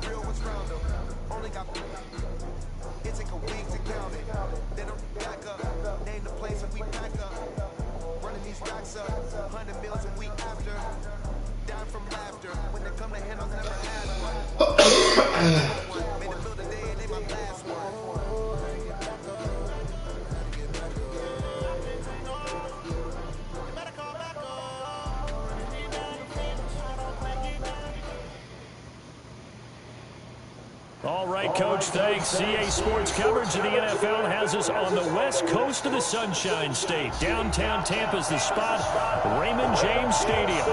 real ones round them. Only got it take a week to count it. They don't back up. Name the place and we pack up. Running these racks up. 100 meals a week after. Down from laughter. When they come to handles, never had one. Made them build a day and they my last one. All right, Coach, thanks. CA Sports coverage of the NFL has us on the west coast of the Sunshine State. Downtown Tampa's the spot, Raymond James Stadium.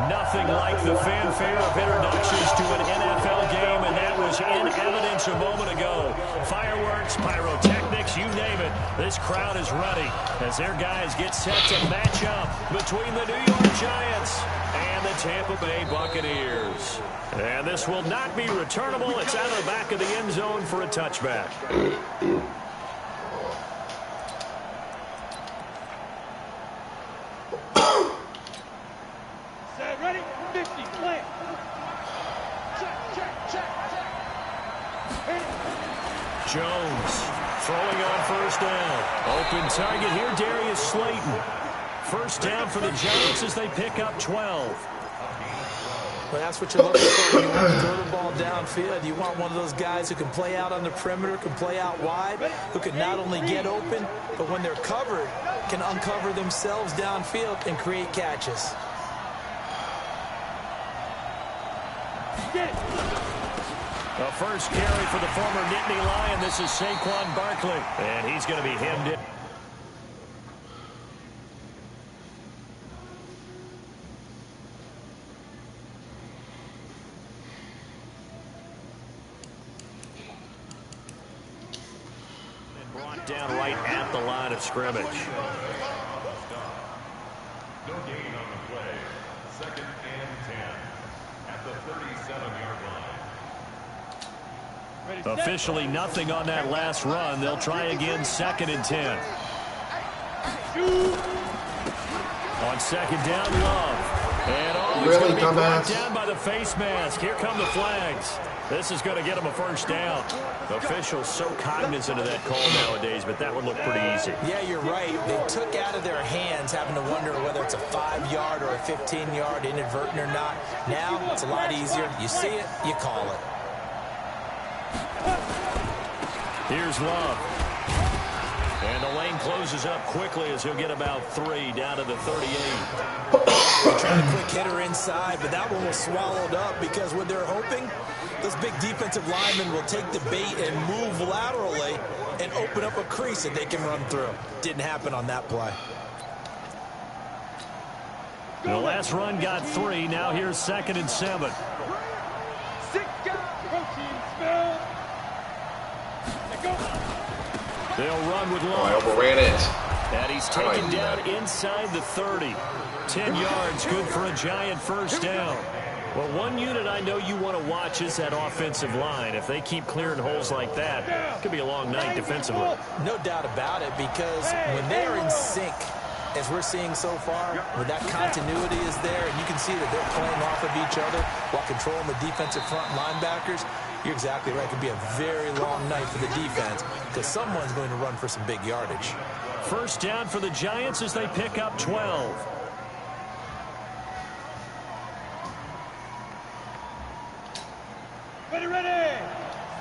Nothing like the fanfare of introductions to an NFL game, and that was in evidence a moment ago. Fireworks, pyrotechnics, you name it. This crowd is ready as their guys get set to match up between the New York Giants and the Tampa Bay Buccaneers. And this will not be returnable. It's out of the back of the end zone for a touchback. Set, ready, 50, plant. Check. Jones throwing on first down. Open target here, Darius Slayton. First down for the Giants as they pick up 12. Well, that's what you're looking for when you want to throw the ball downfield. You want one of those guys who can play out on the perimeter, can play out wide, who can not only get open, but when they're covered, can uncover themselves downfield and create catches. The first carry for the former Nittany Lion. This is Saquon Barkley, and he's going to be hemmed in. Down right at the line of scrimmage. No gain on the play. 2nd and 10 at the 37-yard line. Officially nothing on that last run. They'll try again 2nd and 10. On 2nd down, Love. And it's going to be brought down by the face mask. Here come the flags. This is going to get them a first down. Officials so cognizant of that call nowadays, but that would look pretty easy. Yeah, you're right. They took out of their hands having to wonder whether it's a 5-yard or a 15-yard inadvertent or not. Now it's a lot easier. You see it, you call it. Here's Love. And the lane closes up quickly as he'll get about 3 down to the 38. They tried a quick hitter inside, but that one was swallowed up because what they're hoping, those big defensive linemen will take the bait and move laterally and open up a crease that they can run through. Didn't happen on that play. The last run got 3. Now here's 2nd and 7. They'll run with Love. I overran it. And he's taken down inside the 30. 10 yards, good for a Giant first down. Well, one unit I know you want to watch is that offensive line. If they keep clearing holes like that, it could be a long night defensively. No doubt about it, because when they're in sync, as we're seeing so far, where that continuity is there, and you can see that they're playing off of each other while controlling the defensive front linebackers, you're exactly right. It could be a very long night for the defense because someone's going to run for some big yardage. First down for the Giants as they pick up 12. Ready.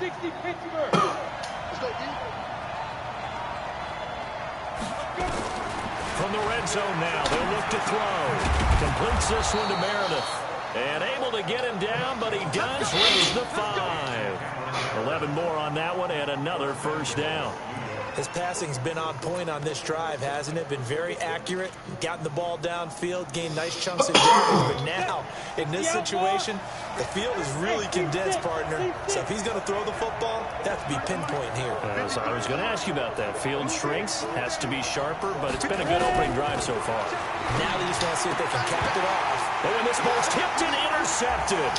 60 Pittsburgh. Let's go, From the red zone now, they'll look to throw. Completes this one to Meredith. And able to get him down, but he does reach the 5. 11 more on that one, and another first down. His passing's been on point on this drive, hasn't it? Been very accurate, gotten the ball downfield, gained nice chunks of yards. But now, in this situation, the field is really condensed, partner. So if he's going to throw the football, that has to be pinpoint here. So I was going to ask you about that. Field strengths has to be sharper, but it's been a good opening drive so far. Now they just want to see if they can cap it off. Oh, and this ball's tipped and intercepted.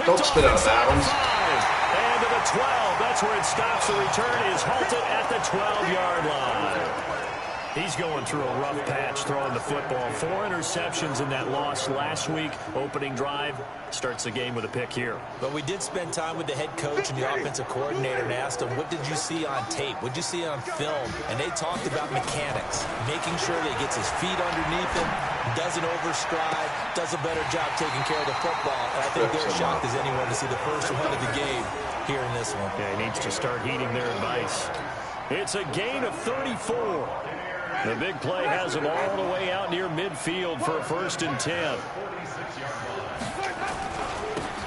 Don't spit out of bounds. And to the 12. That's where it stops. The return is halted at the 12-yard line. He's going through a rough patch throwing the football. 4 interceptions in that loss last week. Opening drive starts the game with a pick here. But we did spend time with the head coach and the offensive coordinator and asked him, what did you see on tape? What did you see on film? And they talked about mechanics, making sure that he gets his feet underneath him, doesn't overstride, does a better job taking care of the football. And I think they're shocked as anyone to see the first one of the game here in this one. Yeah, he needs to start heeding their advice. It's a gain of 34. The big play has him all the way out near midfield for a 1st and 10.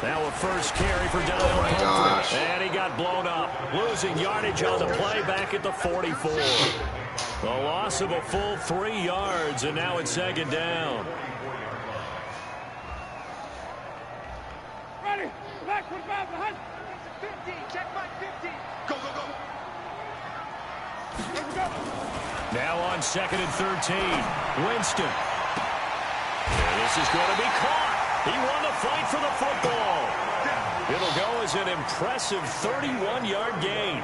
Now a first carry for Daniel Humphrey. And he got blown up. Losing yardage on the play back at the 44. The loss of a full 3 yards, and now it's 2nd down. Ready. Back with Bob behind. 15. Check my 15. Go, go, go. Let's go. Now on 2nd and 13. Winston. And this is going to be caught. He won the fight for the football. It'll go as an impressive 31-yard gain.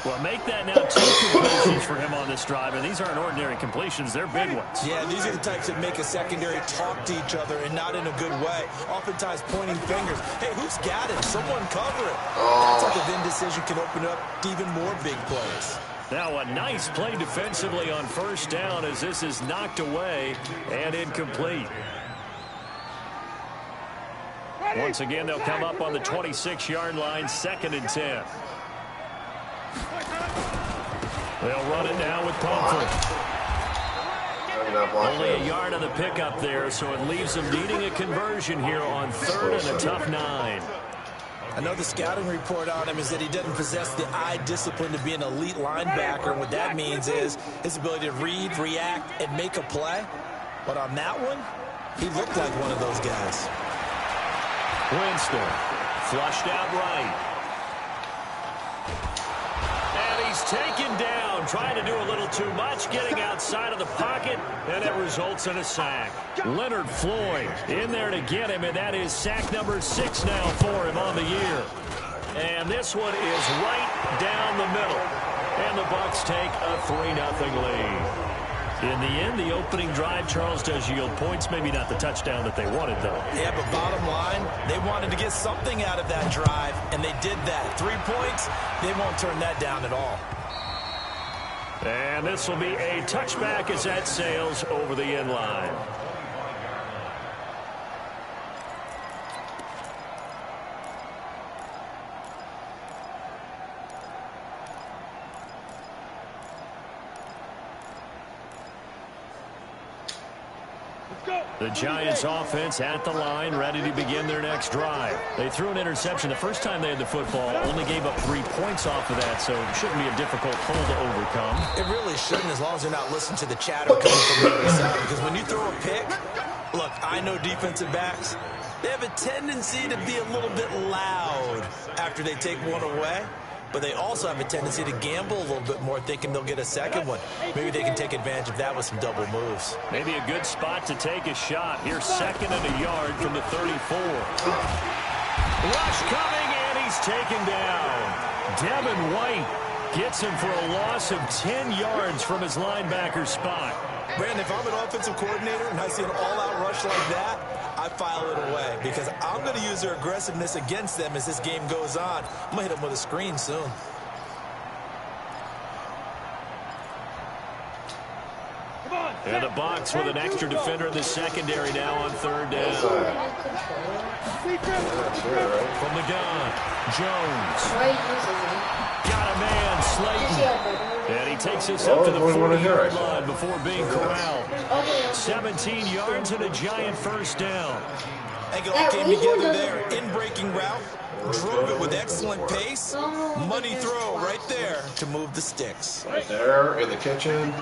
Well, make that now 2 completions for him on this drive, and these aren't ordinary completions. They're big ones. Yeah, these are the types that make a secondary talk to each other and not in a good way. Oftentimes pointing fingers. Hey, who's got it? Someone cover it. That type of indecision can open up to even more big plays. Now a nice play defensively on 1st down as this is knocked away and incomplete. Once again, they'll come up on the 26-yard line, 2nd and 10. They'll run it now with Pumphrey. Only a yard on the pickup there, so it leaves them needing a conversion here on 3rd and a tough 9. I know the scouting report on him is that he doesn't possess the eye discipline to be an elite linebacker. And what that means is his ability to read, react, and make a play. But on that one, he looked like one of those guys. Winston flushed out right. And he's taken down, trying to do a little too much, getting outside of the pocket, and it results in a sack. Leonard Floyd in there to get him, and that is sack number 6 now for him on the year. And this one is right down the middle. And the Bucs take a 3-0 lead. In the end, the opening drive, Charles, does yield points. Maybe not the touchdown that they wanted, though. Yeah, but bottom line, they wanted to get something out of that drive, and they did that. 3 points, they won't turn that down at all. And this will be a touchback as that sails over the end line. The Giants offense at the line, ready to begin their next drive. They threw an interception the first time they had the football, only gave up 3 points off of that, so it shouldn't be a difficult hole to overcome. It really shouldn't, as long as they're not listening to the chatter coming from the other side. Because when you throw a pick, look, I know defensive backs, they have a tendency to be a little bit loud after they take one away. But they also have a tendency to gamble a little bit more, thinking they'll get a second one. Maybe they can take advantage of that with some double moves. Maybe a good spot to take a shot. Here's 2nd and a yard from the 34. Rush coming, and he's taken down. Devin White gets him for a loss of 10 yards from his linebacker spot. Brandon, if I'm an offensive coordinator and I see an all-out rush like that, I file it away because I'm going to use their aggressiveness against them as this game goes on. I'm going to hit them with a screen soon. And the Bucs with an extra defender in the secondary now on 3rd down. From the gun, Jones. Got a man, Slayton. And he takes us up to the 40-yard line before being corralled. 17 yards and a giant 1st down. They all came together there. In-breaking route. Drove it with excellent pace. Money throw right there to move the sticks. Right there in the kitchen.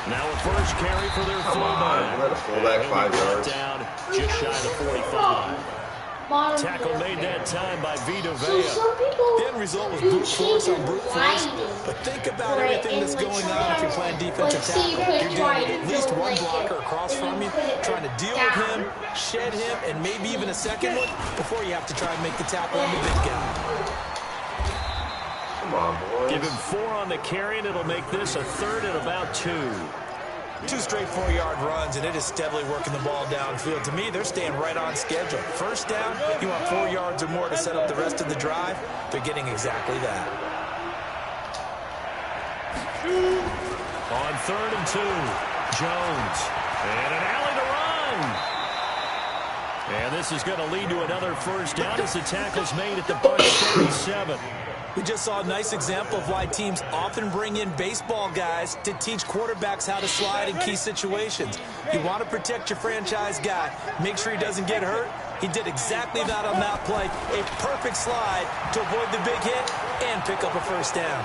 Now a first carry for their fullback. Let a fullback 5 yards. Down just shy of the 45. Tackle made that time by Vita Vea. The end result was brute force on brute force. But think about everything that's going on if you're playing defensive tackle. You're dealing with at least one blocker across from you, trying to deal with him, shed him, and maybe even a second one before you have to try and make the tackle on the big guy. Come on, boys. Give him 4 on the carry, and it'll make this a 3rd and about 2. 2 straight 4-yard runs, and it is steadily working the ball downfield. To me, they're staying right on schedule. First down, you want 4 yards or more to set up the rest of the drive. They're getting exactly that. On 3rd and 2, Jones. And an alley to run. And this is going to lead to another first down as the tackle's made at the Bucs 37. We just saw a nice example of why teams often bring in baseball guys to teach quarterbacks how to slide in key situations. You want to protect your franchise guy. Make sure he doesn't get hurt. He did exactly that on that play. A perfect slide to avoid the big hit and pick up a first down.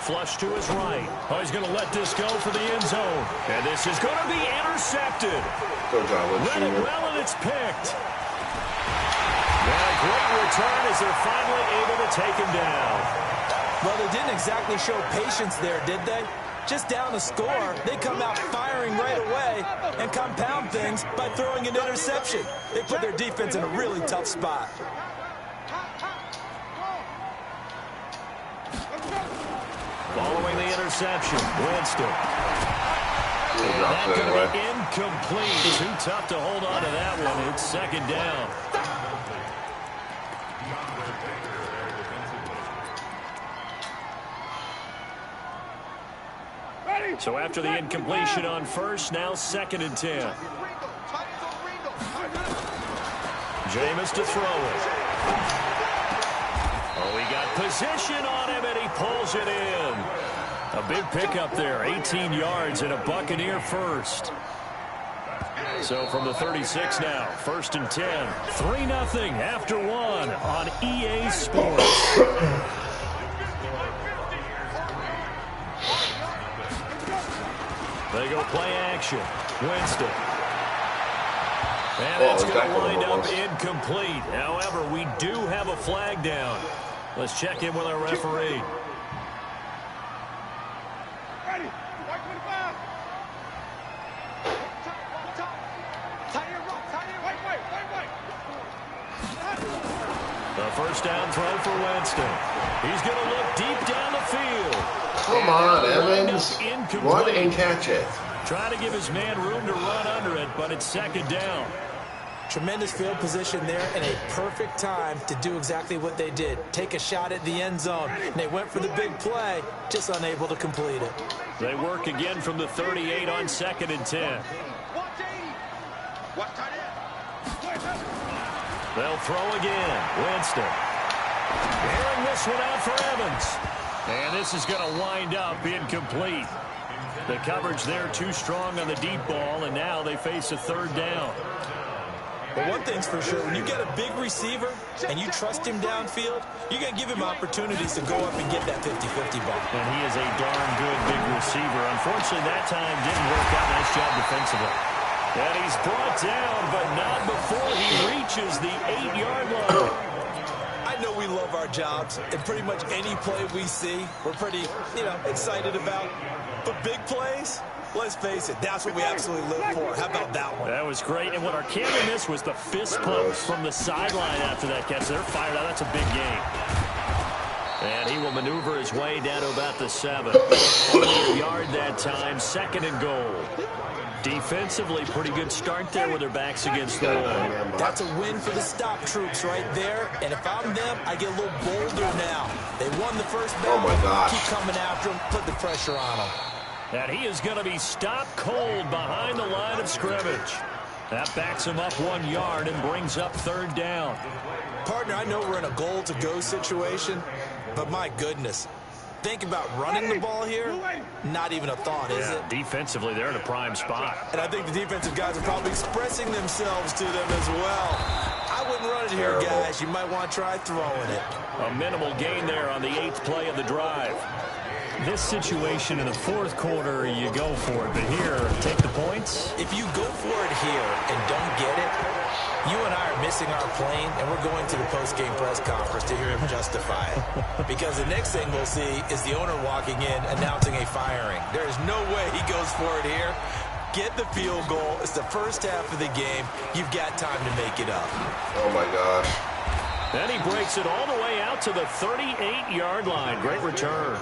Flush to his right. Oh, he's going to let this go for the end zone. And this is going to be intercepted. Good job, Read it well, and it's picked. And a great return as they're finally able to take him down. Well, they didn't exactly show patience there, did they? Just down a score, they come out firing right away and compound things by throwing an interception. They put their defense in a really tough spot. Following the interception, Winston. That going to be incomplete. Too tough to hold on to that one. It's 2nd down. So after the incompletion on first, now 2nd and 10. Jameis to throw it. Oh, he got position on him, and he pulls it in. A big pickup there, 18 yards and a Buccaneer first. So from the 36 now, 1st and 10. 3-0 after 1 on EA Sports. They go play action. Winston. And that's going to wind up incomplete. However, we do have a flag down. Let's check in with our referee. Ready. 125. The first down throw for Winston. He's going to look deep down the field. Come on, Evans. Run and catch it. Trying to give his man room to run under it, but it's 2nd down. Tremendous field position there and a perfect time to do exactly what they did. Take a shot at the end zone. And they went for the big play, just unable to complete it. They work again from the 38 on 2nd and 10. They'll throw again. Winston. Airing this one out for Evans. And this is going to wind up incomplete. The coverage there too strong on the deep ball, and now they face a 3rd down. But one thing's for sure, when you get a big receiver and you trust him downfield, you're going to give him opportunities to go up and get that 50-50 ball. And he is a darn good big receiver. Unfortunately, that time didn't work out. Nice job defensively. And he's brought down, but not before he reaches the 8-yard line. I know we love our jobs, and pretty much any play we see, we're pretty, excited about. But big plays, let's face it, that's what we absolutely live for. How about that one? That was great. And what our camera missed was the fist pump from the sideline after that catch. They're fired out. That's a big game. And he will maneuver his way down to about the 7. Only a yard that time, 2nd and goal. Defensively, pretty good start there with their backs against the wall. That's a win for the stop troops right there. And if I'm them, I get a little bolder now. They won the first battle. Oh, my gosh. Keep coming after them. Put the pressure on them. And he is going to be stopped cold behind the line of scrimmage. That backs him up 1 yard and brings up 3rd down. Partner, I know we're in a goal-to-go situation, but my goodness. Think about running the ball here. Not even a thought, is it? Defensively, they're in a prime spot. And I think the defensive guys are probably expressing themselves to them as well. I wouldn't run it here, guys. You might want to try throwing it. A minimal gain there on the 8th play of the drive. This situation in the 4th quarter, you go for it. But here, take the points. If you go for it here and don't get it, you and I are missing our plane, and we're going to the post-game press conference to hear him justify it. Because the next thing we'll see is the owner walking in announcing a firing. There is no way he goes for it here. Get the field goal. It's the first half of the game. You've got time to make it up. Oh, my gosh. And he breaks it all the way out to the 38-yard line. Great return.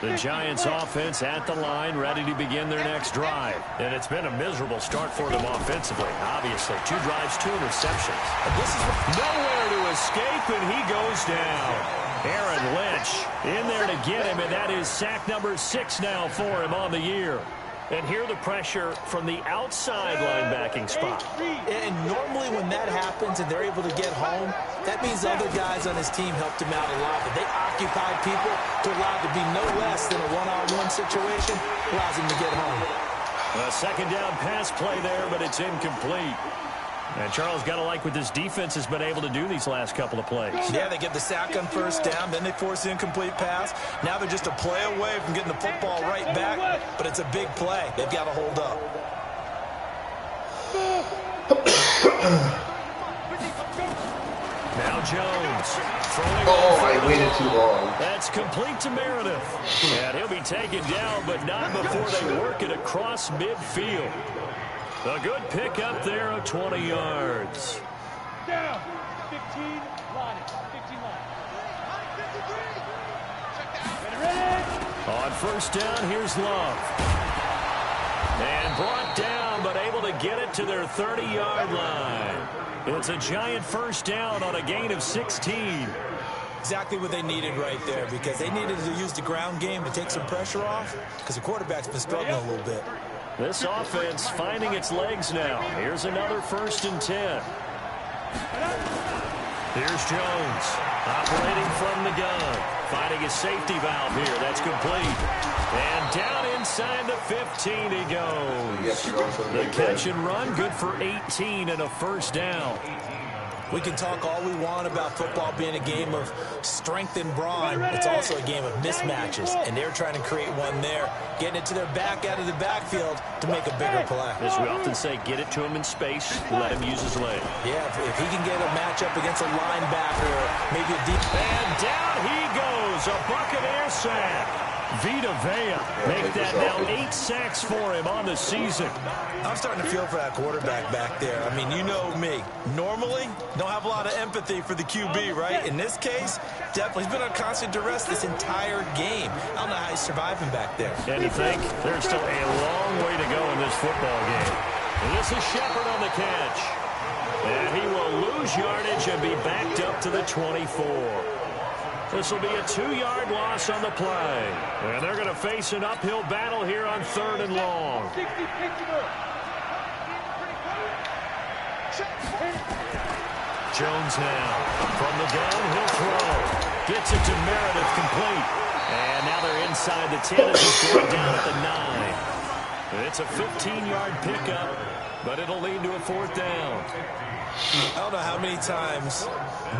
The Giants offense at the line, ready to begin their next drive. And it's been a miserable start for them offensively. Obviously, 2 drives, 2 interceptions. This is nowhere to escape, and he goes down. Aaron Lynch in there to get him, and that is sack number 6 now for him on the year. And here the pressure from the outside linebacking spot. And normally when that happens and they're able to get home, that means other guys on his team helped him out a lot. But they occupy people to allow it to be no less than a one-on-one situation, allows him to get home. A second down pass play there, but it's incomplete. And Charles, got to like what this defense has been able to do these last couple of plays. Yeah, they get the sack on first down, then they force the incomplete pass. Now they're just a play away from getting the football right back, but it's a big play. They've got to hold up. Now Jones. I waited too long. That's complete to Meredith. And he'll be taken down, but not before they work it across midfield. A good pick up there of 20 yards. Down. 15 line. 15 line. On first down, here's Love. And brought down, but able to get it to their 30-yard line. It's a Giant first down on a gain of 16. Exactly what they needed right there, because they needed to use the ground game to take some pressure off, because the quarterback's been struggling a little bit. This offense finding its legs now. Here's another 1st and 10. Here's Jones operating from the gun. Finding a safety valve here. That's complete. And down inside the 15 he goes. The catch and run good for 18 and a first down. We can talk all we want about football being a game of strength and brawn. It's also a game of mismatches, and they're trying to create one there, getting it to their back out of the backfield to make a bigger play. As we often say, get it to him in space, let him use his leg. Yeah, if he can get a matchup against a linebacker, maybe a deep... And down he goes, a Buccaneer sack. Vita Vea make that now 8 sacks for him on the season. I'm starting to feel for that quarterback back there. I mean, you know me. Normally, don't have a lot of empathy for the QB, right? In this case, definitely. He's been on constant duress this entire game. I don't know how he's surviving back there. And to think, there's still a long way to go in this football game. And this is Shepard on the catch. And he will lose yardage and be backed up to the 24. This will be a 2-yard loss on the play. And they're going to face an uphill battle here on 3rd and long. Jones now from the gun. He'll throw. Gets it to Meredith, complete. And now they're inside the 10 as he's going down at the 9. It's a 15-yard pickup, but it'll lead to a 4th down. I don't know how many times,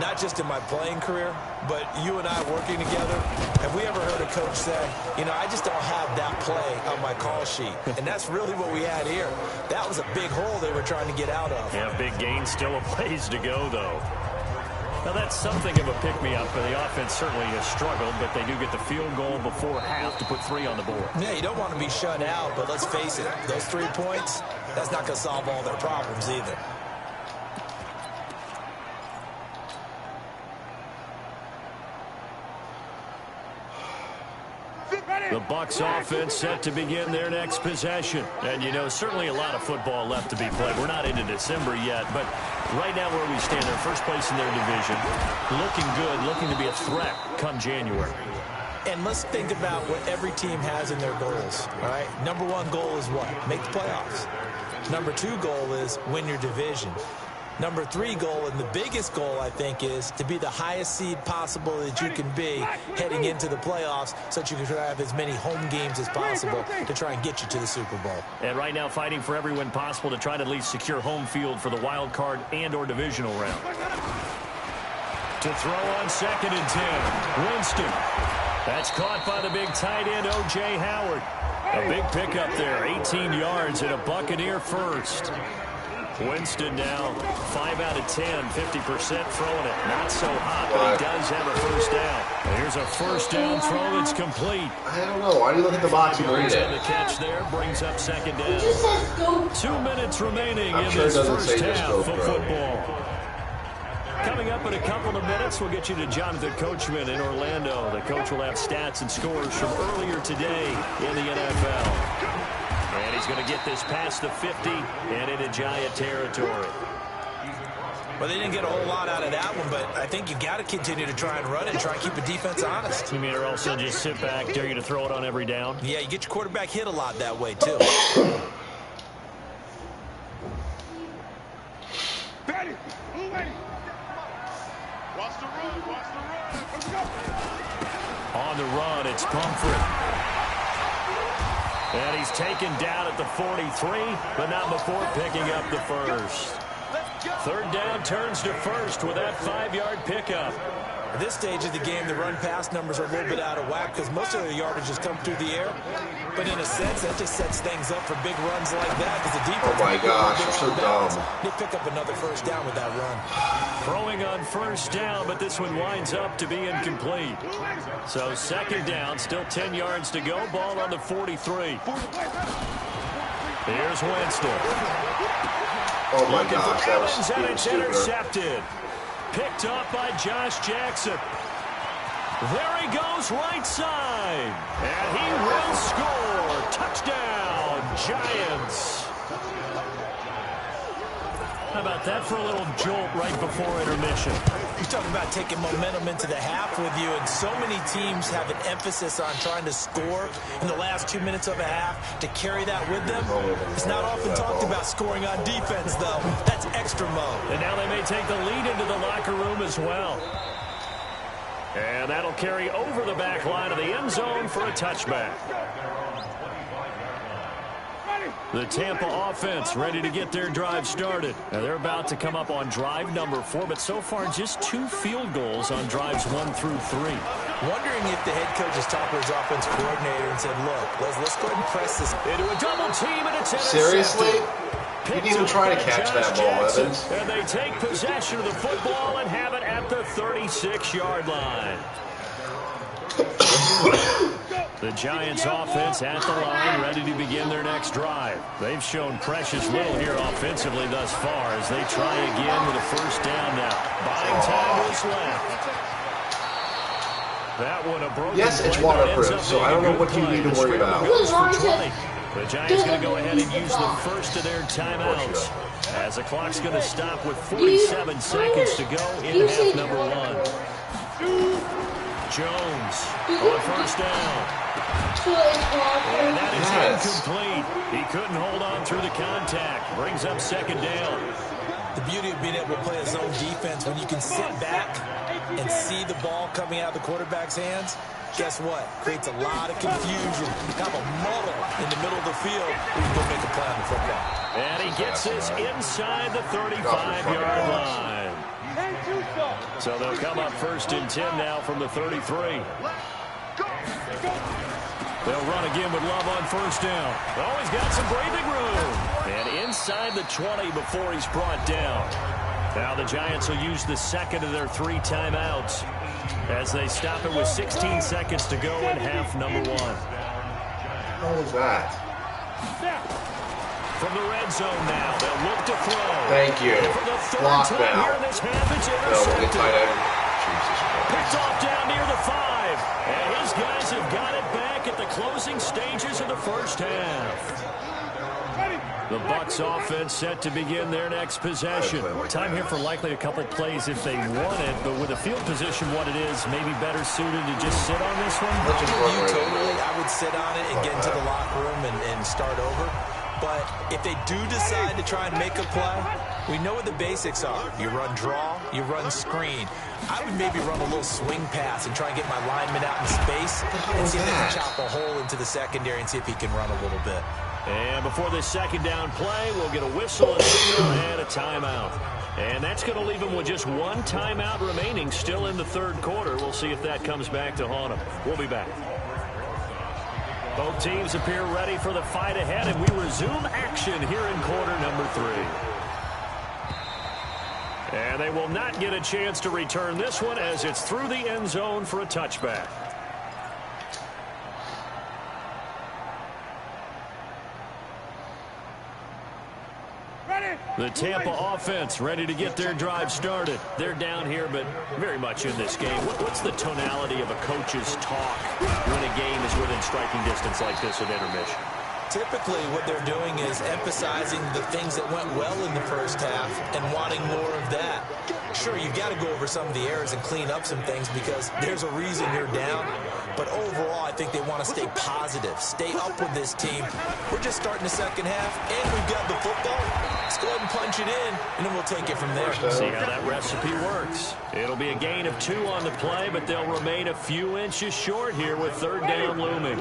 not just in my playing career, but you and I working together, have we ever heard a coach say, you know, I just don't have that play on my call sheet. And that's really what we had here. That was a big hole they were trying to get out of. Yeah, big gain, still a ways to go, though. Now, that's something of a pick-me-up, but the offense certainly has struggled, but they do get the field goal before half to put 3 on the board. Yeah, you don't want to be shut out, but let's face it, those 3 points, that's not going to solve all their problems either. The Bucs offense set to begin their next possession. And, you know, certainly a lot of football left to be played. We're not into December yet, but right now where we stand, they're first place in their division. Looking good, looking to be a threat come January. And let's think about what every team has in their goals, all right? Number 1 goal is what? Make the playoffs. Number 2 goal is win your division. Number 3 goal, and the biggest goal, I think, is to be the highest seed possible that you can be heading into the playoffs so that you can have as many home games as possible to try and get you to the Super Bowl. And right now fighting for every win possible to try to at least secure home field for the wild card and or divisional round. To throw on 2nd and 10. Winston. That's caught by the big tight end, O.J. Howard. A big pickup there, 18 yards and a Buccaneer first. Winston now 5 out of 10, 50% throwing it. Not so hot, but he does have a first down. Here's a first down throw that's complete. I don't know. Why do you look at the box and read it? The catch there brings up second down. 2 minutes remaining in sure this first half of bro. football. Coming up in a couple of minutes, we'll get you to Jonathan Coachman in Orlando. The coach will have stats and scores from earlier today in the NFL. And he's going to get this past the 50 and into Giant territory. Well, they didn't get a whole lot out of that one, but I think you've got to continue to try and run it and try and keep the defense honest. You mean or also just sit back, dare you to throw it on every down? Yeah, you get your quarterback hit a lot that way, too. Betty, ready. Watch the run, watch the run. Let's go. On the run, it's Pumphrey. And he's taken down at the 43, but not before picking up the first. Third down turns to first with that 5-yard pickup. At this stage of the game, the run-pass numbers are a little bit out of whack because most of the yardage has come through the air. But in a sense, that just sets things up for big runs like that because the defense... Oh, my gosh, you're so dumb. They pick up another first down with that run. Throwing on first down, but this one winds up to be incomplete. So second down, still 10 yards to go. Ball on the 43. Here's Winston. Oh, my gosh, that was And it's stupid. intercepted. Picked up by Josh Jackson. There he goes, right side. And he will score. Touchdown, Giants. How about that for a little jolt right before intermission? You're talking about taking momentum into the half with you, and so many teams have an emphasis on trying to score in the last 2 minutes of a half to carry that with them. It's not often talked about scoring on defense, though. That's extra mode. And now they may take the lead into the locker room as well. And that'll carry over the back line of the end zone for a touchback. The Tampa offense ready to get their drive started. Now they're about to come up on drive number 4, but so far just 2 field goals on drives 1 through 3. Wondering if the head coach has talked to his offense coordinator and said, look, let's go ahead and press this. Into a double team, and it's intercepted. Seriously? You didn't even try to catch that ball, Evans. And they take possession of the football and have it at the 36-yard line. The Giants offense at the line, ready to begin their next drive. They've shown precious little here offensively thus far as they try again with a first down now. Buying time was left. That one a broken yes, it's play, waterproof, so I don't know what you need to worry about. The Giants going to go ahead and use the first of their timeouts as the clock's going to stop with 47 seconds to go in half number 1. Jones on first down. And that is incomplete. He couldn't hold on through the contact. Brings up second down. The beauty of being able to play a zone defense when you can sit back and see the ball coming out of the quarterback's hands, guess what? Creates a lot of confusion. Have a muddle in the middle of the field. We can go make a play on the football. And he gets this inside the 35-yard line. So they'll come up first and 10 now from the 33. They'll run again with Love on first down. Oh, he's got some breathing room. And inside the 20 before he's brought down. Now the Giants will use the second of their 3 timeouts as they stop it with 16 seconds to go in half number 1. What was that? From the red zone now, they'll look to throw. Thank you. And for the third Block time now. here in this half, it's No, we'll get intercepted. tight end. Jesus Christ. Picked off down near the 5. And his guys have got it back at the closing stages of the first half. The Bucs offense set to begin their next possession. Time here for likely a couple plays if they want it, but with the field position what it is, maybe better suited to just sit on this one. You totally, I would sit on it and get into the locker room and start over. But if they do decide to try and make a play, we know what the basics are. You run draw, you run screen. I would maybe run a little swing pass and try and get my lineman out in space and see if they can chop a hole into the secondary and see if he can run a little bit. And before this second down play, we'll get a whistle, a signal, and a timeout. And that's going to leave them with just 1 timeout remaining still in the third quarter. We'll see if that comes back to haunt them. We'll be back. Both teams appear ready for the fight ahead, and we resume action here in quarter number 3. And they will not get a chance to return this one as it's through the end zone for a touchback. The Tampa offense ready to get their drive started. They're down here, but very much in this game. What's the tonality of a coach's talk when a game is within striking distance like this at intermission? Typically, what they're doing is emphasizing the things that went well in the first half and wanting more of that. Sure, you've got to go over some of the errors and clean up some things because there's a reason you're down. But overall, I think they want to stay positive, stay up with this team. We're just starting the second half, and we've got the football. Let's go ahead and punch it in, and then we'll take it from there. See how that recipe works. It'll be a gain of 2 on the play, but they'll remain a few inches short here with third down looming.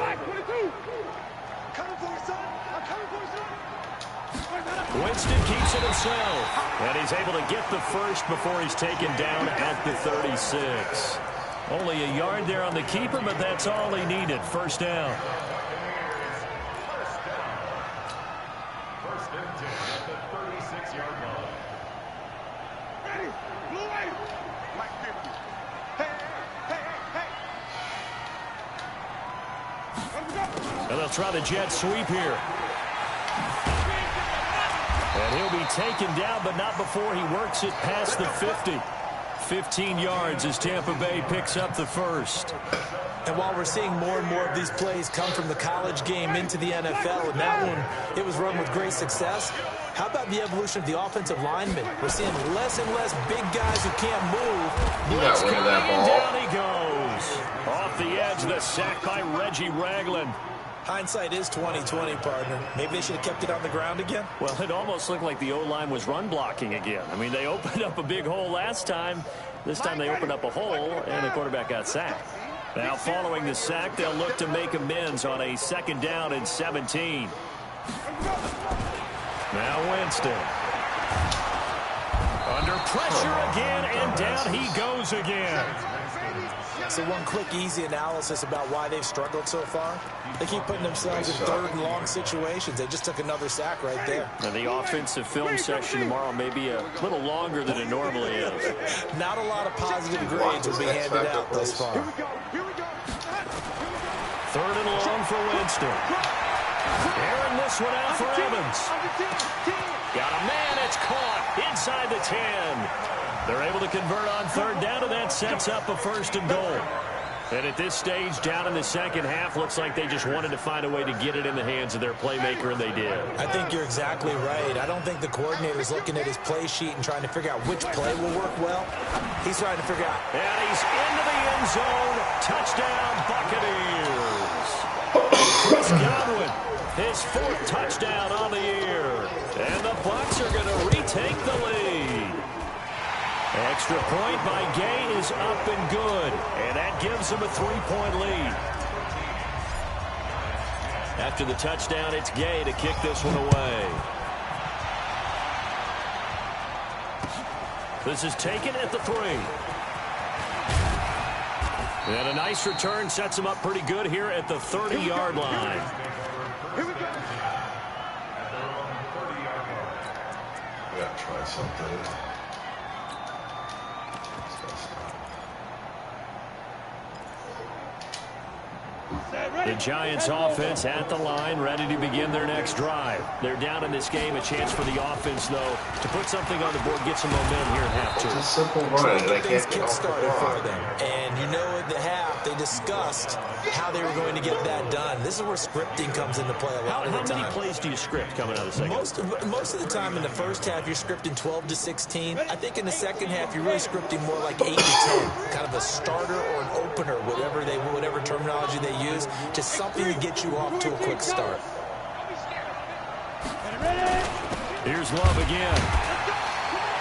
Winston keeps it himself, and he's able to get the first before he's taken down at the 36. Only a yard there on the keeper, but that's all he needed. First down. First and 10 at the 36-yard line. Ready? Blue light. Mike 50. Hey, hey, hey, hey. Let's go. And they'll try the jet sweep here. And he'll be taken down, but not before he works it past the 50. 15 yards as Tampa Bay picks up the first. And while we're seeing more and more of these plays come from the college game into the NFL, and that one, it was run with great success, how about the evolution of the offensive linemen? We're seeing less and less big guys who can't move. You got rid of that ball. Down he goes. Off the edge, the sack by Reggie Ragland. Hindsight is 20/20, partner. Maybe they should have kept it on the ground again. Well, it almost looked like the O-line was run blocking again. I mean, they opened up a big hole last time. This time they opened up a hole, and the quarterback got sacked. Now, following the sack, they'll look to make amends on a second down and 17. Now Winston. Under pressure again, and down he goes again. So one quick, easy analysis about why they've struggled so far. They keep putting themselves in third and long situations. They just took another sack right there. And the offensive film session tomorrow may be a little longer than it normally is. Not a lot of positive grades will be handed out thus far. Third and long for Winston. Airing this one out for Evans. Got a man, it's caught inside the 10. They're able to convert on third down, and that sets up a first and goal. And at this stage, down in the second half, looks like they just wanted to find a way to get it in the hands of their playmaker, and they did. I think you're exactly right. I don't think the coordinator's looking at his play sheet and trying to figure out which play will work well. He's trying to figure out. And he's into the end zone. Touchdown, Buccaneers. Chris Godwin, his 4th touchdown on the year. And the Bucs are going to retake the lead. Extra point by Gay is up and good, and that gives them a 3-point lead. After the touchdown, it's Gay to kick this one away. This is taken at the 3. And a nice return sets him up pretty good here at the 30-yard line. Here we go. We gotta try something. The Giants offense at the line, ready to begin their next drive. They're down in this game. A chance for the offense, though, to put something on the board, get some momentum here at half It's two. a simple run, and I Things can't get off the kick-started for block. them. And you know at the half, they discussed how they were going to get that done. This is where scripting comes into play a lot of the How many time. plays do you script coming out of the second? Most of the time in the first half, you're scripting 12 to 16. I think in the second half, you're really scripting more like 8 to 10. Kind of a starter or an opener, whatever terminology they use, just something to get you off to a quick start. Here's Love again.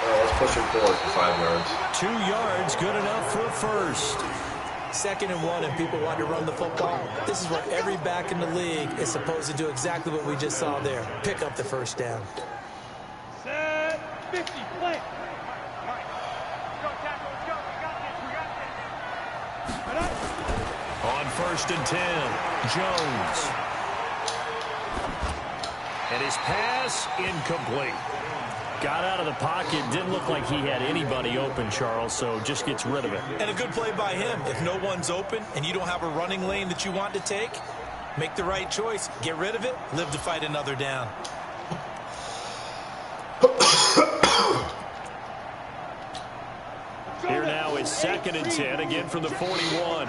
Let's push him forward for 5 yards. 2 yards, good enough for a first. 2nd and 1, and people want to run the football. This is what every back in the league is supposed to do, exactly what we just saw there. Pick up the first down. Set 50, play. Go, tackle, let's go. We got this. On 1st and 10, Jones. And his pass incomplete. Got out of the pocket. Didn't look like he had anybody open, Charles, so just gets rid of it. And a good play by him. If no one's open and you don't have a running lane that you want to take, make the right choice. Get rid of it. Live to fight another down. Here now is 2nd and 10, again from the 41.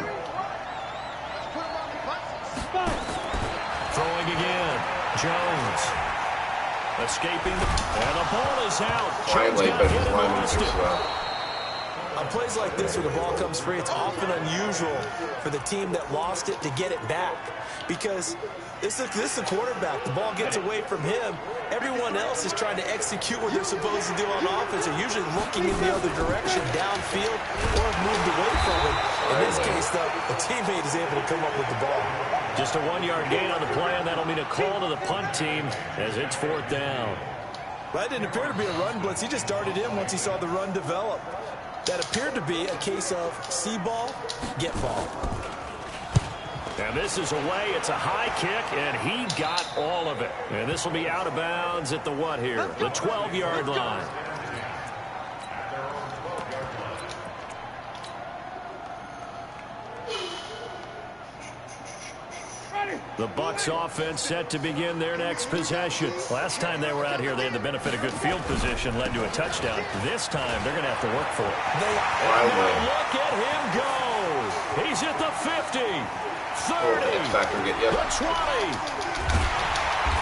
Throwing again. Jones. Escaping. And the ball is out. Jones got hit and lost it. On plays like this where the ball comes free, it's often unusual for the team that lost it to get it back. Because this is a quarterback. The ball gets away from him. Everyone else is trying to execute what they're supposed to do on offense. They're usually looking in the other direction, downfield, or have moved away from it. In this case, though, a teammate is able to come up with the ball. Just a 1-yard gain on the play, and that'll mean a call to the punt team as it's 4th down. That didn't appear to be a run blitz. He just darted in once he saw the run develop. That appeared to be a case of see ball, get ball. And this is away. It's a high kick, and he got all of it. And this will be out of bounds at the what here? The 12-yard line. The Bucs offense set to begin their next possession. Last time they were out here, they had the benefit of good field position, led to a touchdown. This time, they're going to have to work for it. And look at him go. He's at the 50, 30, the 20.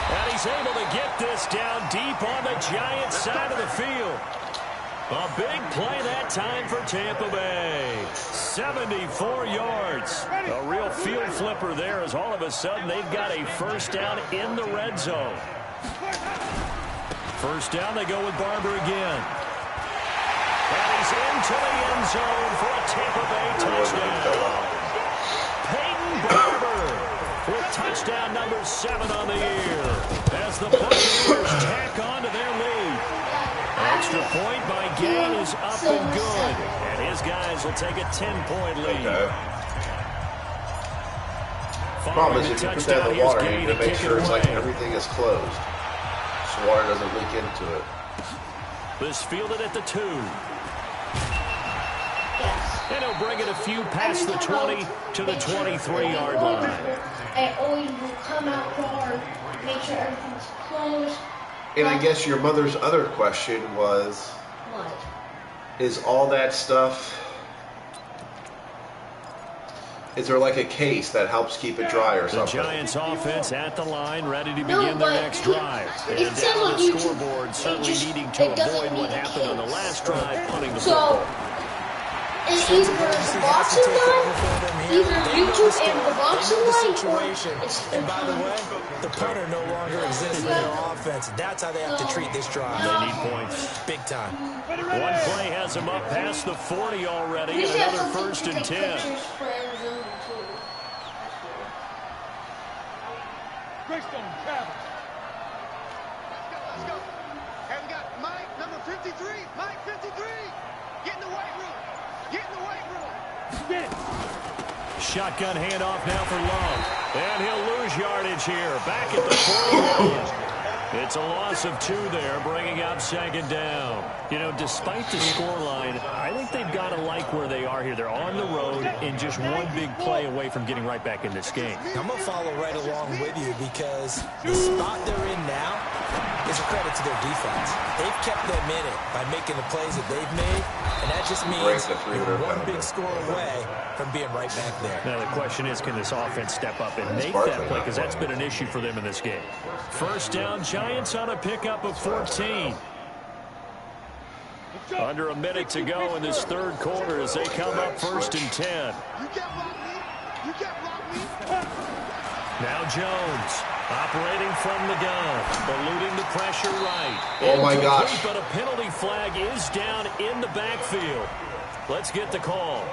And he's able to get this down deep on the Giants side of the field. A big play that time for Tampa Bay. 74 yards. A real field flipper there as all of a sudden they've got a first down in the red zone. First down, they go with Barber again. And he's into the end zone for a Tampa Bay touchdown. Peyton Barber with touchdown number 7 on the year as the Buccaneers tack on to their lead. Extra point by Gain is up and good. And his guys will take a 10-point lead. Okay. Problem is, if you put that in the water, you need to make sure it's like everything is closed, so water doesn't leak into it. This fielded at the 2. And he'll bring it a few past the 20 to the 23-yard line. I always will come out hard, make sure everything's closed. And I guess your mother's other question was, What? is all that stuff, is there like a case that helps keep it dry or something? The Giants offense at the line, ready to begin their next drive. And down on the scoreboard, certainly needing to avoid what happened on the last drive, punting the football. And either the boxing line, either YouTube and the boxing line, or it's and by the way, the punter no longer exists in their offense. That's how they have to treat this drive. They need points. Big time. One play has them up past the 40 already, and another 1st and 10. Greystone, Travis. Let's go. And we got Mike, number 53. Mike, 53. Get in the weight room. Get in the weight room. Shotgun handoff now for Love. And he'll lose yardage here. Back at the 41. It's a loss of 2 there, bringing up 2nd down. You know, despite the scoreline, I think they've got to like where they are here. They're on the road and just one big play away from getting right back in this game. I'm going to follow right along with you because the spot they're in now is a credit to their defense. They've kept them in it by making the plays that they've made, and that just means you're one big score away from being right back there. Now the question is, can this offense step up and make that play? Because that's been an issue for them in this game. First down, Giants on a pickup of 14. Under a minute to go in this 3rd quarter as they come up 1st and 10. You can't block me. You can't block me. Now Jones operating from the gun, eluding the pressure right. Oh my gosh. But a penalty flag is down in the backfield. Let's get the call.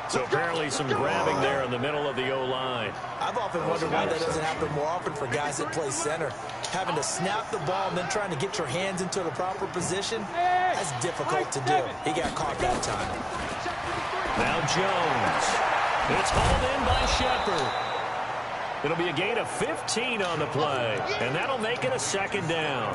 So apparently some grabbing there in the middle of the O-line. I've often wondered why that doesn't happen more often for guys that play center. Having to snap the ball and then trying to get your hands into the proper position, that's difficult to do. He got caught that time. Now Jones. It's hauled in by Shepard. It'll be a gain of 15 on the play, and that'll make it a second down.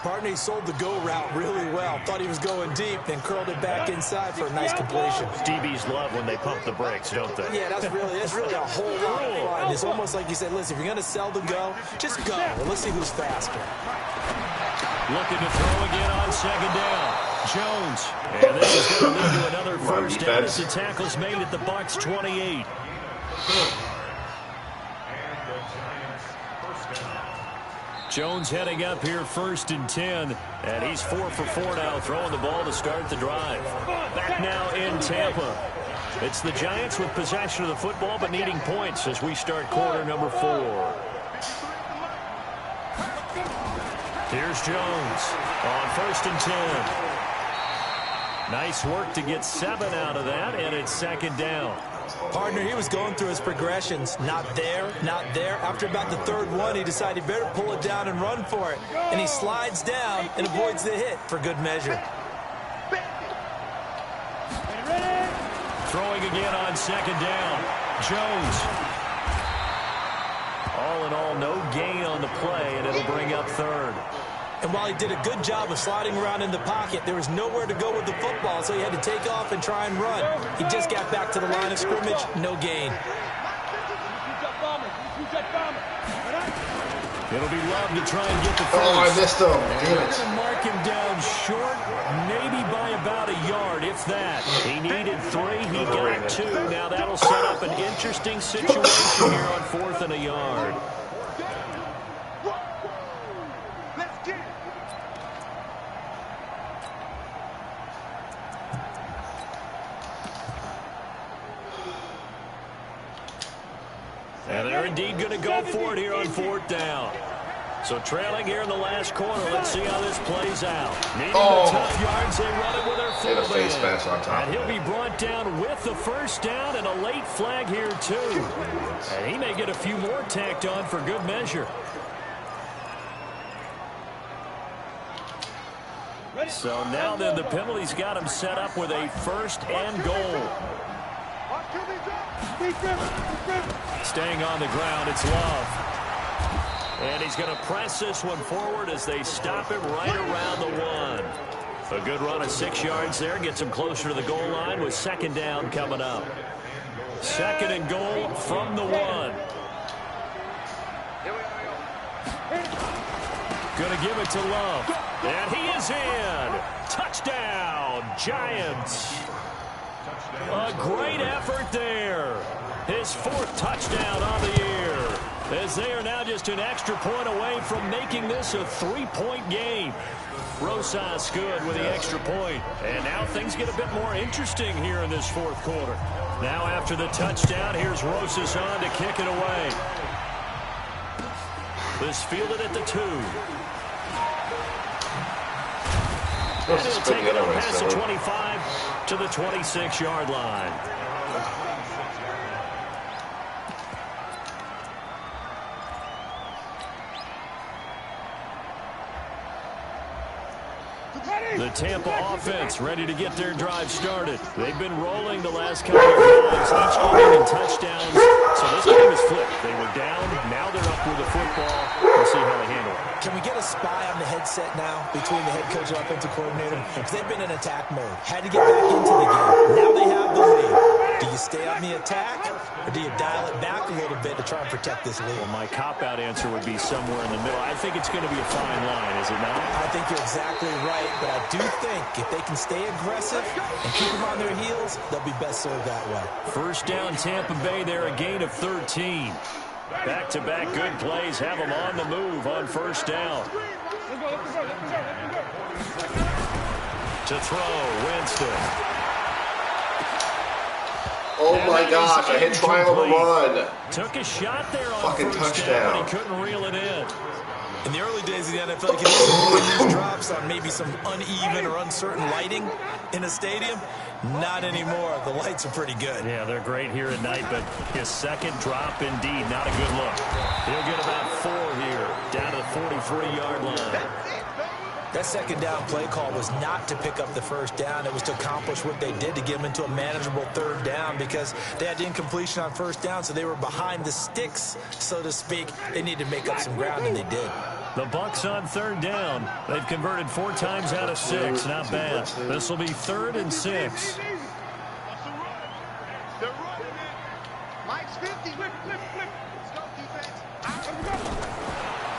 Partner, he sold the go route really well. Thought he was going deep, then curled it back inside for a nice completion. DBs love when they pump the brakes, don't they? Yeah, that's really a whole lot of fun. It's almost like you said, listen, if you're going to sell the go, just go. Well, let's see who's faster. Looking to throw again on second down. Jones. And this is going to lead to another first down as the tackle's made at the Bucs 28. Jones heading up here 1st and 10, and he's 4 for 4 now, throwing the ball to start the drive. Back now in Tampa. It's the Giants with possession of the football, but needing points as we start quarter number 4. Here's Jones on 1st and 10. Nice work to get 7 out of that, and it's second down. Partner, he was going through his progressions. Not there, not there. After about the 3rd one, he decided he better pull it down and run for it. And he slides down and avoids the hit for good measure. Throwing again on second down. Jones. All in all, no gain on the play, and it'll bring up 3rd. And while he did a good job of sliding around in the pocket, there was nowhere to go with the football, so he had to take off and try and run. He just got back to the line of scrimmage, no gain. It'll be Love to try and get the first. Oh, I missed him. Damn They're it. going to mark him down short, maybe by about a yard, if that. He needed 3. He got 2. Now that'll set up an interesting situation here on 4th and a yard. And they're indeed going to go for it here on 4th down. So trailing here in the last quarter. Let's see how this plays out. Needing the tough yards, they run it with their full face mask on top. And he'll be brought down with the first down and a late flag here too. And he may get a few more tacked on for good measure. So now then the penalty's got him set up with a 1st and goal. Staying on the ground, it's Love. And he's going to press this one forward as they stop him right around the 1. A good run of 6 yards there. Gets him closer to the goal line with second down coming up. 2nd and goal from the 1. Going to give it to Love. And he is in. Touchdown, Giants. A great effort there. His 4th touchdown on the year. As they are now just an extra point away from making this a 3-point game. Rosas good with the extra point. And now things get a bit more interesting here in this 4th quarter. Now after the touchdown, here's Rosas on to kick it away. This fielded at the 2. And he'll take it up past the 25 to the 26-yard line. The Tampa offense ready to get their drive started. They've been rolling the last couple of drives, each ending in touchdowns. So this game is flipped. They were down. Now they're up with the football. We'll see how they handle it. Can we get a spy on the headset now between the head coach and offensive coordinator? Because they've been in attack mode. Had to get back into the game. Now they have the lead. Do you stay on the attack, or do you dial it back a little bit to try and protect this lead? Well, my cop-out answer would be somewhere in the middle. I think it's going to be a fine line, is it not? I think you're exactly right, but I do think if they can stay aggressive and keep them on their heels, they'll be best served that way. First down, Tampa Bay. They're a gain of 13. Back-to-back good plays have them on the move on first down. To throw, Winston. Oh my gosh, I hit triangle to run. Took a shot there on fucking first touchdown. down, but he couldn't reel it in. In the early days of the NFL, you can use drops on maybe some uneven or uncertain lighting in a stadium. Not anymore. The lights are pretty good. Yeah, they're great here at night, but his second drop, indeed, not a good look. He'll get about 4 here, down to the 43-yard line. That second down play call was not to pick up the first down. It was to accomplish what they did to get them into a manageable third down because they had incompletion on first down, so they were behind the sticks, so to speak. They needed to make up some ground, and they did. The Bucs on third down. They've converted 4 times out of 6. Not bad. This will be 3rd and 6. Mike's 50. Let's go, defense.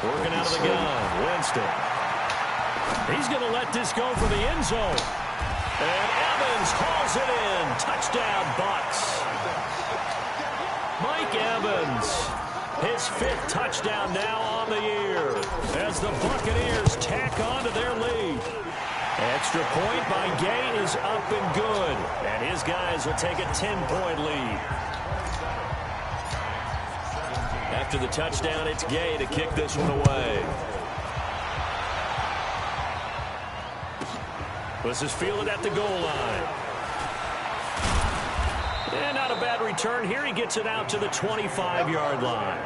Working out of the gun. Winston. He's going to let this go for the end zone. And Evans hauls it in. Touchdown, Bucs. Mike Evans, his 5th touchdown now on the year as the Buccaneers tack on to their lead. Extra point by Gay is up and good. And his guys will take a 10-point lead. After the touchdown, it's Gay to kick this one away. This is fielded at the goal line. And not a bad return here. He gets it out to the 25-yard line.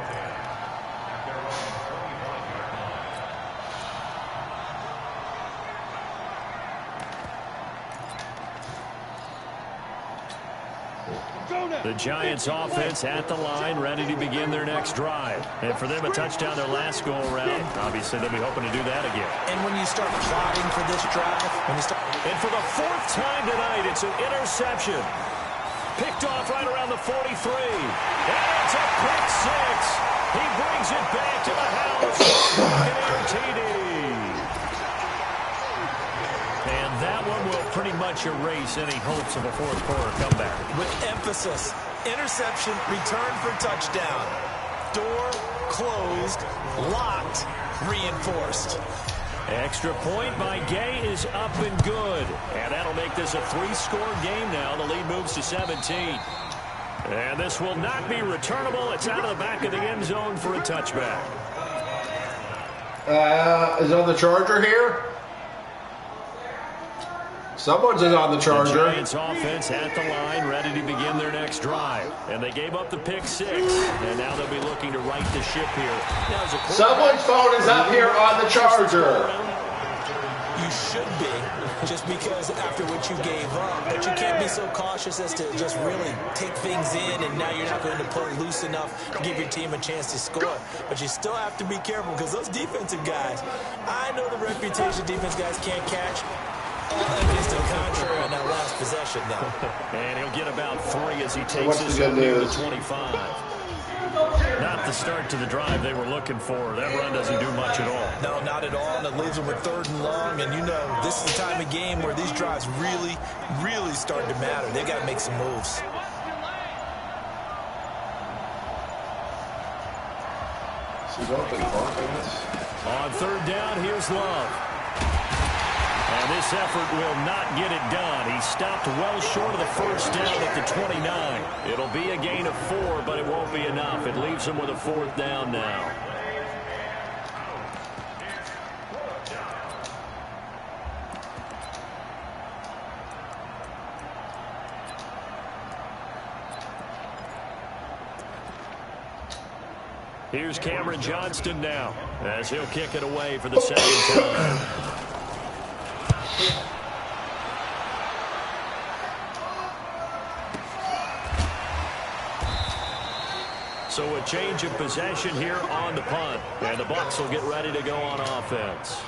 The Giants offense at the line, ready to begin their next drive. And for them, a touchdown their last go-around. Obviously, they'll be hoping to do that again. And when you start plotting for this drive, and for the 4th time tonight, it's an interception. Picked off right around the 43. And it's a pick 6. He brings it back to the house. Buccaneer TD. And that one will pretty much erase any hopes of a 4th quarter comeback. With emphasis, interception, return for touchdown. Door closed, locked, reinforced. Extra point by Gay is up and good. And that'll make this a 3-score game now. The lead moves to 17. And this will not be returnable. It's out of the back of the end zone for a touchback. Is on the Charger here? Someone's on the Charger. The Giants offense at the line, ready to begin their next drive. And they gave up the pick 6. And now they'll be looking to right the ship here. Now, someone's phone is up here on the Charger. You should be, just because after what you gave up. But you can't be so cautious as to just really take things in, and now you're not going to play loose enough to give your team a chance to score. But you still have to be careful because those defensive guys, I know the reputation defense guys can't catch. Just to the contrary on that last possession, though. And he'll get about 3 as he takes this up near the 25. Not the start to the drive they were looking for. That run doesn't do much at all. No, not at all. And it leaves them with 3rd and long. And you know, this is the time of game where these drives really, really start to matter. They've got to make some moves. On 3rd down, here's Love. And this effort will not get it done. He stopped well short of the first down at the 29. It'll be a gain of 4, but it won't be enough. It leaves him with a 4th down now. Here's Cameron Johnston now, as he'll kick it away for the 2nd time. So a change of possession here on the punt. And the Bucs will get ready to go on offense.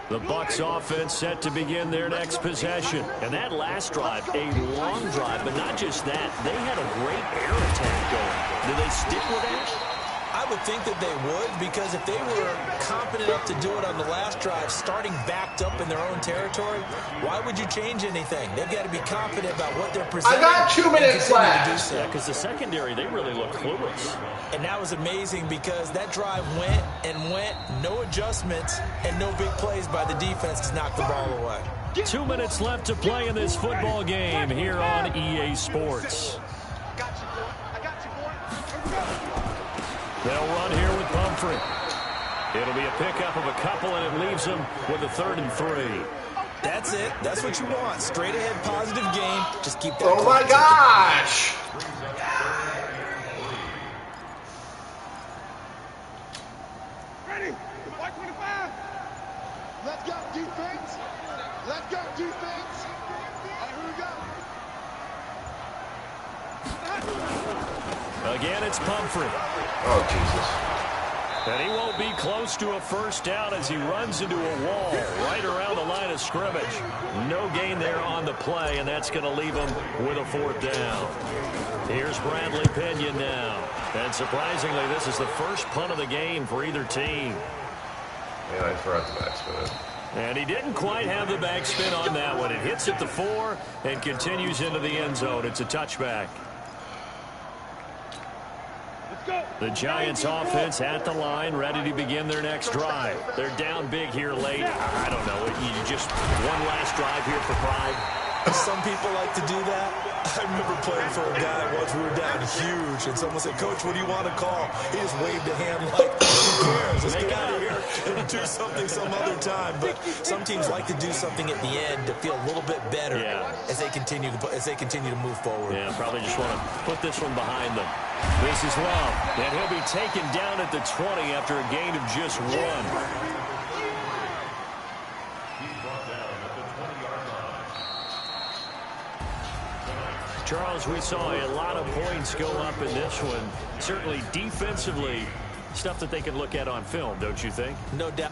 The Bucs offense set to begin their next possession. And that last drive, a long drive, but not just that. They had a great air attack going. Do they stick with that? I would think that they would, because if they were confident enough to do it on the last drive, starting backed up in their own territory, why would you change anything? They've got to be confident about what they're presenting. I got 2 minutes left. Yeah, because the secondary, they really look clueless. And that was amazing because that drive went and went, no adjustments, and no big plays by the defense to knock the ball away. 2 minutes left to play in this football game here on EA Sports. They'll run here with Pumphrey. It'll be a pickup of a couple, and it leaves them with a 3rd and 3. That's it. That's what you want. Straight ahead, positive game. Just keep that. Oh, my gosh. Ready. Again, it's Pumphrey. Oh, Jesus. And he won't be close to a first down as he runs into a wall right around the line of scrimmage. No gain there on the play, and that's going to leave him with a 4th down. Here's Bradley Pinion now. And surprisingly, this is the first punt of the game for either team. Man, I forgot the backspin. And he didn't quite have the backspin on that one. It hits at the 4 and continues into the end zone. It's a touchback. The Giants offense at the line, ready to begin their next drive. They're down big here late. I don't know. You just one last drive here for pride. Some people like to do that. I remember playing for a guy once. We were down huge, and someone said, "Coach, what do you want to call?" He just waved a hand like, "Who cares? Let's get out of here and do something some other time." But some teams like to do something at the end to feel a little bit better as they continue to move forward. Yeah, probably just want to put this one behind them. This is Love, and he'll be taken down at the 20 after a gain of just 1. Charles, we saw a lot of points go up in this one. Certainly defensively, stuff that they can look at on film, don't you think? No doubt.